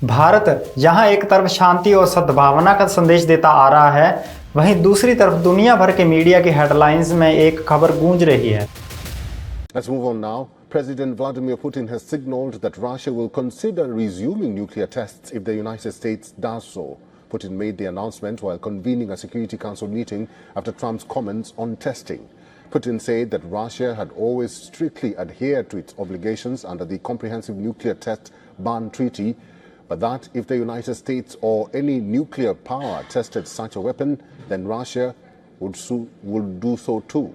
भारत जहां एक तरफ शांति और सद्भावना का संदेश देता आ रहा है, वहीं दूसरी तरफ दुनिया भर के मीडिया की हेडलाइंस में एक खबर गूंज रही है। Let's move on now. President Vladimir Putin has signaled that Russia will consider resuming nuclear tests if the United States does so. Putin made the announcement while convening a Security Council meeting after Trump's comments on testing. Putin said that Russia had always strictly adhered to its obligations under the Comprehensive Nuclear Test Ban Treaty, but that if the United States or any nuclear power tested such a weapon, then Russia would do so too.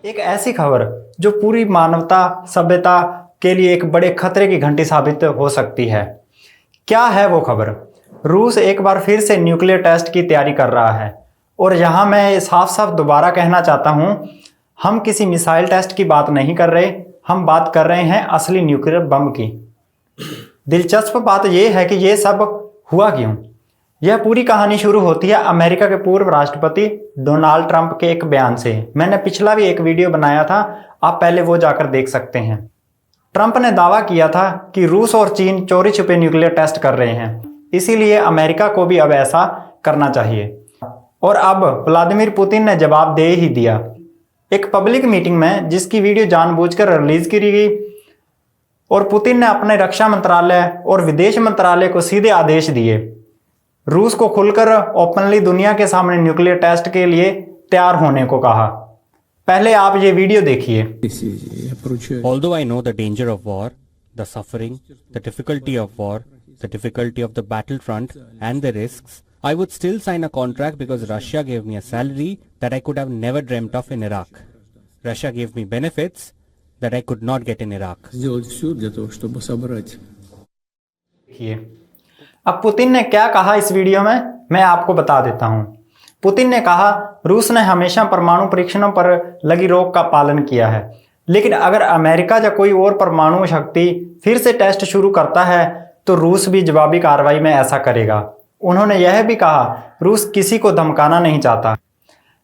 एक ऐसी खबर जो पूरी मानवता सभ्यता के लिए एक बड़े खतरे की घंटी साबित हो सकती है। क्या है वो खबर? रूस एक बार फिर से न्यूक्लियर टेस्ट की तैयारी कर रहा है और यहाँ मैं साफ साफ दोबारा कहना चाहता हूँ, हम किसी मिसाइल टेस्ट की बात नहीं कर रहे, हम बात कर रहे हैं असली न्यूक्लियर बम की। दिलचस्प बात यह है कि ये सब हुआ क्यों। यह पूरी कहानी शुरू होती है अमेरिका के पूर्व राष्ट्रपति डोनाल्ड ट्रंप के एक बयान से। मैंने पिछला भी एक वीडियो बनाया था, आप पहले वो जाकर देख सकते हैं। ट्रंप ने दावा किया था कि रूस और चीन चोरी छुपे न्यूक्लियर टेस्ट कर रहे हैं, इसीलिए अमेरिका को भी अब ऐसा करना चाहिए। और अब व्लादिमीर पुतिन ने जवाब दे ही दिया। एक पब्लिक मीटिंग में जिसकी वीडियो जानबूझकर रिलीज की गई और पुतिन ने अपने रक्षा मंत्रालय और विदेश मंत्रालय को सीधे आदेश दिए, रूस को खुलकर ओपनली दुनिया के सामने न्यूक्लियर टेस्ट के लिए तैयार होने को कहा। पहले आप ये वीडियो देखिए। Although I know the danger of war, the suffering, the difficulty of war, the difficulty of the battlefront and the risks, I would still sign a contract because Russia gave me a salary that I could have never dreamt of in Iraq. Russia gave me benefits that I could not get in Iraq. अब Putin ने क्या कहा इस video में, मैं आपको बता देता हूं। पुतिन ने कहा, रूस ने हमेशा परमाणु परीक्षणों पर लगी रोक का पालन किया है, लेकिन अगर अमेरिका या कोई और परमाणु शक्ति फिर से टेस्ट शुरू करता है तो रूस भी जवाबी कार्रवाई में ऐसा करेगा। उन्होंने यह भी कहा, रूस किसी को धमकाना नहीं चाहता,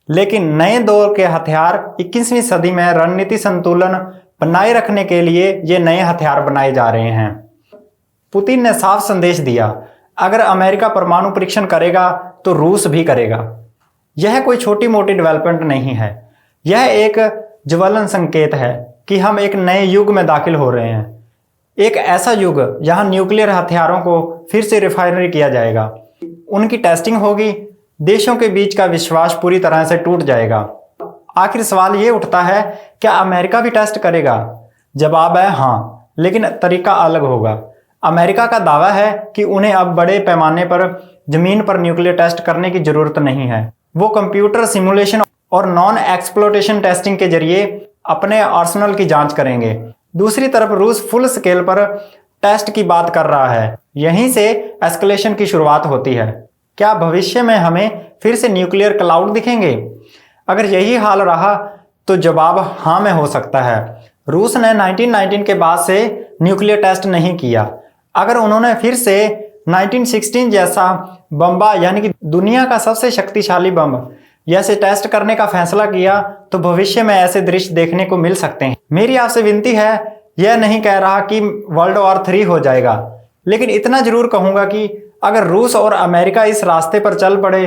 लेकिन नए दौर के हथियार 21वीं सदी में रणनीति संतुलन बनाए रखने के लिए ये नए हथियार बनाए जा रहे हैं। पुतिन ने साफ संदेश दिया, अगर अमेरिका परमाणु परीक्षण करेगा तो रूस भी करेगा। यह कोई छोटी मोटी डेवलपमेंट नहीं है, यह एक ज्वलन संकेत है कि हम एक नए युग में दाखिल हो रहे हैं। एक ऐसा युग जहां न्यूक्लियर हथियारों को फिर से रिफाइनरी किया जाएगा, उनकी टेस्टिंग होगी, देशों के बीच का विश्वास पूरी तरह से टूट जाएगा। आखिर सवाल ये उठता है, क्या अमेरिका भी टेस्ट करेगा? जवाब है हाँ, लेकिन तरीका अलग होगा। अमेरिका का दावा है कि उन्हें अब बड़े पैमाने पर जमीन पर न्यूक्लियर टेस्ट करने की जरूरत नहीं है। वो कंप्यूटर सिमुलेशन और नॉन एक्सप्लोटेशन टेस्टिंग के जरिए अपने आर्सेनल की जांच करेंगे। दूसरी तरफ रूस फुल स्केल पर टेस्ट की बात कर रहा है। यहीं से एस्केलेशन की शुरुआत होती है। क्या भविष्य में हमें फिर से न्यूक्लियर क्लाउड दिखेंगे? अगर यही हाल रहा तो जवाब हाँ में हो सकता है। रूस ने 1919 के बाद से न्यूक्लियर टेस्ट नहीं किया। अगर उन्होंने फिर से 1916 जैसा बम्बा यानी कि दुनिया का सबसे शक्तिशाली बम जैसे टेस्ट करने का फैसला किया तो भविष्य में ऐसे दृश्य देखने को मिल सकते हैं। मेरी आपसे विनती है, यह नहीं कह रहा कि वर्ल्ड वॉर 3 हो जाएगा, लेकिन इतना जरूर कहूंगा कि अगर रूस और अमेरिका इस रास्ते पर चल पड़े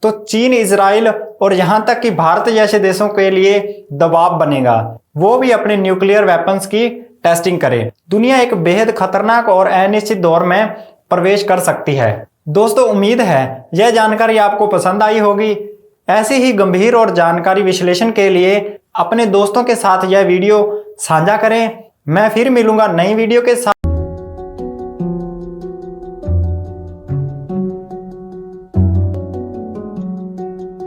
तो चीन, इजराइल और यहां तक कि भारत जैसे देशों के लिए दबाव बनेगा, वो भी अपने न्यूक्लियर वेपन्स की टेस्टिंग करे। दुनिया एक बेहद खतरनाक और अनिश्चित दौर में प्रवेश कर सकती है। दोस्तों, उम्मीद है यह जानकारी आपको पसंद आई होगी। ऐसी ही गंभीर और जानकारी विश्लेषण के लिए अपने दोस्तों के साथ यह वीडियो साझा करें। मैं फिर मिलूंगा नई वीडियो के साथ।